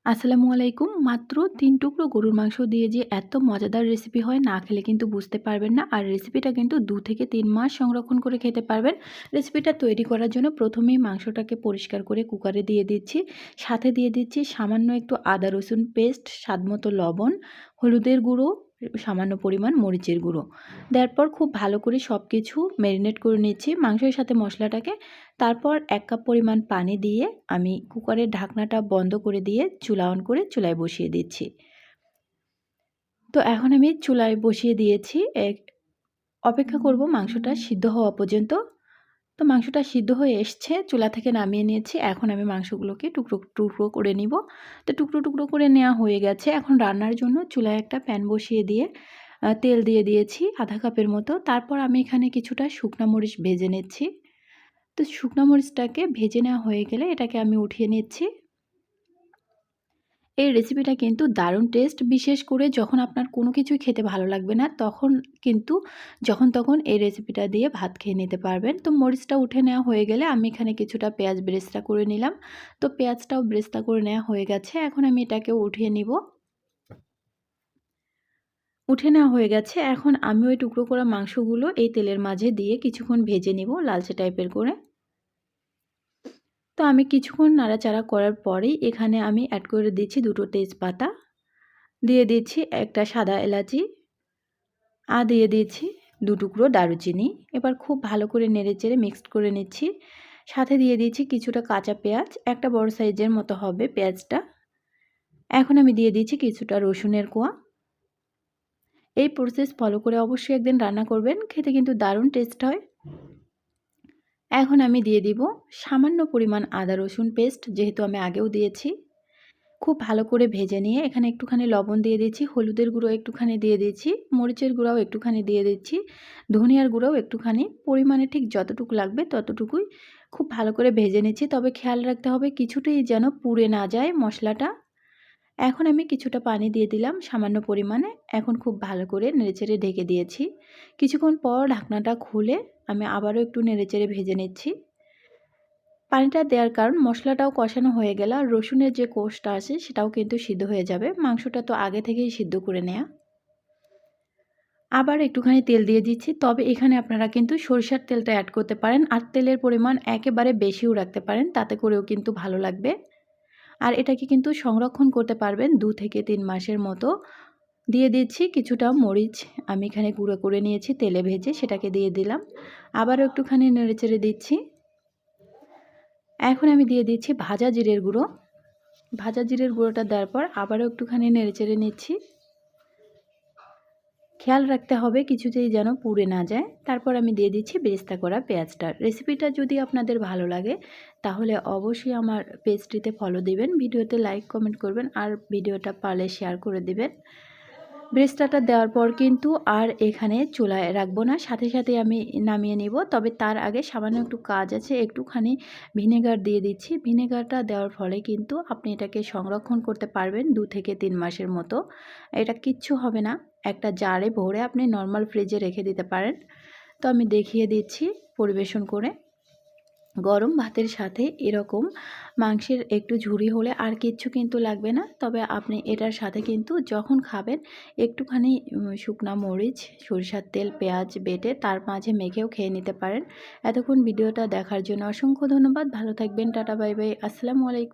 আসসালামু আলাইকুম। মাত্র ৩ টুকরো গরুর মাংস দিয়ে যে এত মজাদার রেসিপি হয় না খেলে কিন্তু বুঝতে পারবেন না। আর রেসিপিটা কিন্তু ২ থেকে ৩ মাস সংরক্ষণ করে খেতে পারবেন। রেসিপিটা তৈরি করার জন্য প্রথমেই মাংসটাকে পরিষ্কার করে কুকারে দিয়ে দিচ্ছি। সাথে দিয়ে দিচ্ছি সামান্য একটু আদা রসুন পেস্ট, স্বাদমতো লবণ, হলুদের গুঁড়ো, সামান্য পরিমাণ মরিচের গুঁড়ো। দেওয়ার পর খুব ভালো করে সব কিছু ম্যারিনেট করে নিচ্ছি মাংসের সাথে মশলাটাকে। তারপর ১ কাপ পরিমাণ পানি দিয়ে আমি কুকারের ঢাকনাটা বন্ধ করে দিয়ে চুলা অন করে চুলায় বসিয়ে দিচ্ছি। তো এখন আমি চুলায় বসিয়ে দিয়েছি। অপেক্ষা করব মাংসটা সিদ্ধ হওয়া পর্যন্ত। তো মাংসটা সিদ্ধ হয়ে এসছে, চুলা থেকে নামিয়ে নিয়েছি। এখন আমি মাংসগুলোকে টুকরো, টুকরো করে নিব। তো টুকরো, টুকরো করে নেওয়া হয়ে গেছে। এখন রান্নার জন্য চুলায় একটা প্যান বসিয়ে দিয়ে তেল দিয়ে দিয়েছি আধা কাপের মতো। তারপর আমি এখানে কিছুটা শুকনা মরিচ ভেজে নিচ্ছি। তো শুকনা মরিচটাকে ভেজে নেওয়া হয়ে গেলে এটাকে আমি উঠিয়ে নিচ্ছি। এই রেসিপিটা কিন্তু দারুণ টেস্ট। বিশেষ করে যখন আপনার কোনো কিছুই খেতে ভালো লাগবে না, তখন কিন্তু যখন তখন এই রেসিপিটা দিয়ে ভাত খেয়ে নিতে পারবেন। তো মরিচটা উঠে নেওয়া হয়ে গেলে আমি এখানে কিছুটা পেঁয়াজ বেরেস্তা করে নিলাম। তো পেঁয়াজটাও বেরেস্তা করে নেওয়া হয়ে গেছে। এখন আমি এটাকে উঠিয়ে নিব। উঠে নেওয়া হয়ে গেছে। এখন আমি ওই টুকরো করা মাংসগুলো এই তেলের মাঝে দিয়ে কিছুক্ষণ ভেজে নিব লালচে টাইপের করে। তো আমি কিছুক্ষণ নাড়াচাড়া করার পরেই এখানে আমি অ্যাড করে দিচ্ছি ২ টো তেজপাতা, দিয়ে দিচ্ছি একটা সাদা এলাচি, আর দিয়ে দিয়েছি ২ টুকরো দারুচিনি। এবার খুব ভালো করে নেড়েচেড়ে মিক্সড করে নিচ্ছি। সাথে দিয়ে দিচ্ছি কিছুটা কাঁচা পেঁয়াজ, একটা বড় সাইজের মতো হবে পেঁয়াজটা। এখন আমি দিয়ে দিচ্ছি কিছুটা রসুনের কোয়া। এই প্রসেস ফলো করে অবশ্যই একদিন রান্না করবেন, খেতে কিন্তু দারুণ টেস্ট হয়। এখন আমি দিয়ে দিব সামান্য পরিমাণ আদা রসুন পেস্ট, যেহেতু আমি আগেও দিয়েছি। খুব ভালো করে ভেজে নিয়ে এখানে একটুখানি লবণ দিয়ে দিচ্ছি, হলুদের গুঁড়ো একটুখানি দিয়ে দিচ্ছি, মরিচের গুঁড়াও একটুখানি দিয়ে দিচ্ছি, ধনিয়ার গুঁড়াও একটুখানি, পরিমাণে ঠিক যতটুকু লাগবে ততটুকুই। খুব ভালো করে ভেজে নিচ্ছি, তবে খেয়াল রাখতে হবে কিছুতেই যেন পুড়ে না যায় মশলাটা। এখন আমি কিছুটা পানি দিয়ে দিলাম সামান্য পরিমাণে। এখন খুব ভালো করে নেড়েচেড়ে ঢেকে দিয়েছি। কিছুক্ষণ পর ঢাকনাটা খুলে আমি আবারও একটু নেড়েচেড়ে ভেজে নিচ্ছি। পানিটা দেওয়ার কারণ মশলাটাও কষানো হয়ে গেলে আর রসুনের যে কোষটা আছে সেটাও কিন্তু সিদ্ধ হয়ে যাবে। মাংসটা তো আগে থেকেই সিদ্ধ করে নেয়া। আবার একটুখানি তেল দিয়ে দিচ্ছি, তবে এখানে আপনারা কিন্তু সরিষার তেলটা অ্যাড করতে পারেন আর তেলের পরিমাণ একেবারে বেশিও রাখতে পারেন, তাতে করেও কিন্তু ভালো লাগবে। আর এটাকে কিন্তু সংরক্ষণ করতে পারবেন ২ থেকে ৩ মাসের মতো। দিয়ে দিচ্ছি কিছুটা মরিচ, আমি এখানে গুঁড়ো করে নিয়েছি তেলে ভেজে, সেটাকে দিয়ে দিলাম। আবারও একটুখানি নেড়েচেড়ে দিচ্ছি। এখন আমি দিয়ে দিচ্ছি ভাজা জিরের গুঁড়ো। ভাজা জিরের গুঁড়োটা দেওয়ার পর আবারও একটুখানি নেড়েচেড়ে নিচ্ছি। খেয়াল রাখতে হবে কিছুতেই যেন পুড়ে না যায়। তারপর আমি দিয়ে দিচ্ছি বেরেস্তা করা পেঁয়াজটা। রেসিপিটা যদি আপনাদের ভালো লাগে তাহলে অবশ্যই আমার পেজটিতে ফলো দিবেন, ভিডিওতে লাইক কমেন্ট করবেন আর ভিডিওটা পারলে শেয়ার করে দিবেন। বেরেস্তাটা দেওয়ার পর কিন্তু আর এখানে চুলায় রাখবো না, সাথে সাথে আমি নামিয়ে নিব। তবে তার আগে সামান্য একটু কাজ আছে, একটুখানি ভিনেগার দিয়ে দিচ্ছি। ভিনেগারটা দেওয়ার ফলে কিন্তু আপনি এটাকে সংরক্ষণ করতে পারবেন ২ থেকে ৩ মাসের মতো। এটা কিচ্ছু হবে না। একটা জারে ভরে আপনি নরমাল ফ্রিজে রেখে দিতে পারেন। তো আমি দেখিয়ে দিচ্ছি পরিবেশন করে। গরম ভাতের সাথে এরকম মাংসের একটু ঝুরি হলে আর কিচ্ছু কিন্তু লাগবে না। তবে আপনি এটার সাথে কিন্তু যখন খাবেন একটুখানি শুকনা মরিচ, সরিষার তেল, পেঁয়াজ বেটে তার মাঝে মেখেও খেয়ে নিতে পারেন। এতক্ষণ ভিডিওটা দেখার জন্য অসংখ্য ধন্যবাদ। ভালো থাকবেন। Tata, bye bye. আসসালামু আলাইকুম।